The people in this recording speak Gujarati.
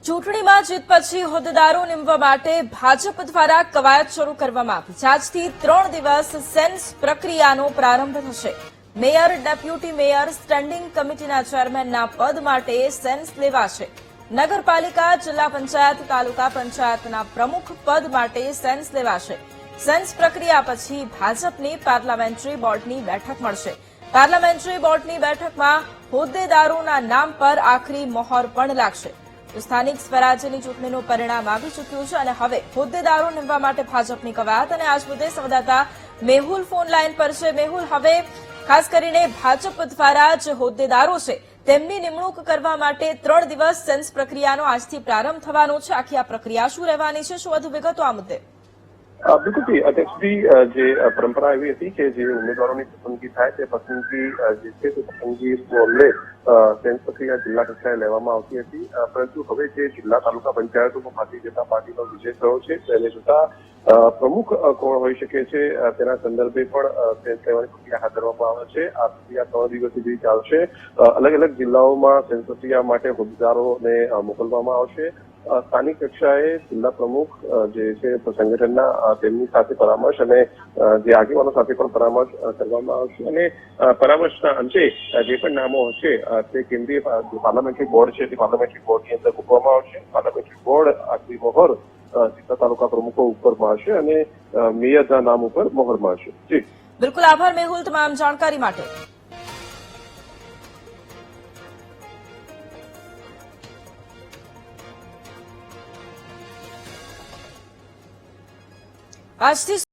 ચૂંટણીમાં જીત પછી હોદ્દેદારો નીમવા માટે ભાજપ દ્વારા કવાયત શરૂ કરવામાં આવી છે। આજથી 3 દિવસ સેન્સ પ્રક્રિયાનો પ્રારંભ થશે। મેયર, ડેપ્યુટી મેયર, સ્ટેન્ડિંગ કમિટીના ચેરમેનના પદ માટે સેન્સ લેવાશે। નગરપાલિકા, જિલ્લા પંચાયત, તાલુકા પંચાયતના પ્રમુખ પદ માટે સેન્સ લેવાશે। સેન્સ પ્રક્રિયા પછી ભાજપની પાર્લામેન્ટરી બોર્ડની બેઠક મળશે। પાર્લામેન્ટરી બોર્ડની બેઠકમાં હોદ્દેદારોના નામ પર આખરી મહોર પણ લાગશે। સ્થાનિક સ્વરાજ્યની ચૂંટણીનું પરિણામ આવી ચૂક્યું છે અને હવે હોદ્દેદારો નીમવા માટે ભાજપની કવાયત અને આજ મુદ્દે સંવાદદાતા મેહુલ ફોન લાઈન પર છે। મેહુલ, હવે ખાસ કરીને ભાજપ દ્વારા જે હોદ્દેદારો છે તેમની નિમણૂક કરવા માટે 3 દિવસ સેન્સ પ્રક્રિયાનો આજથી પ્રારંભ થવાનો છે। આખી આ પ્રક્રિયા શું રહેવાની છે, શું વધુ વિગતો આ મુદ્દે? બિલકુલ અધ્યક્ષજી, જે પરંપરા એવી હતી કે જે ઉમેદવારોની પસંદગી થાય તે પસંદગી જે છે તે પસંદગી મામલે સેન્સ પ્રક્રિયા જિલ્લા કક્ષાએ લેવામાં આવતી હતી, પરંતુ હવે જે જિલ્લા તાલુકા પંચાયતોમાં ભારતીય જનતા પાર્ટીનો વિજય થયો છે તેને જોતા પ્રમુખ કોણ હોઈ શકે છે તેના સંદર્ભે પણ સેન્સ લેવાની પ્રક્રિયા હાથ ધરવામાં આવે છે। આ પ્રક્રિયા 3 દિવસ સુધી ચાલશે। અલગ અલગ જિલ્લાઓમાં સેન્સ પ્રક્રિયા માટે હોદ્દેદારોને મોકલવામાં આવશે। સ્થાનિક કક્ષાએ જિલ્લા પ્રમુખ જે છે સંગઠનના તેમની સાથે પરામર્શ અને જે આગેવાનો સાથે પણ પરામર્શ કરવામાં આવશે અને પરામર્શના અંતે જે પણ નામો હશે તે કેન્દ્રીય પાર્લામેન્ટરી બોર્ડ છે તે પાર્લામેન્ટરી બોર્ડની અંદર મૂકવામાં આવશે। પાર્લામેન્ટરી બોર્ડ આખરી મહોર જિલ્લા તાલુકા પ્રમુખો ઉપર મારશે અને મેયરના નામ ઉપર મહોર મારશે। જી બિલકુલ, આભાર મેહુલ તમામ જાણકારી માટે। આજથી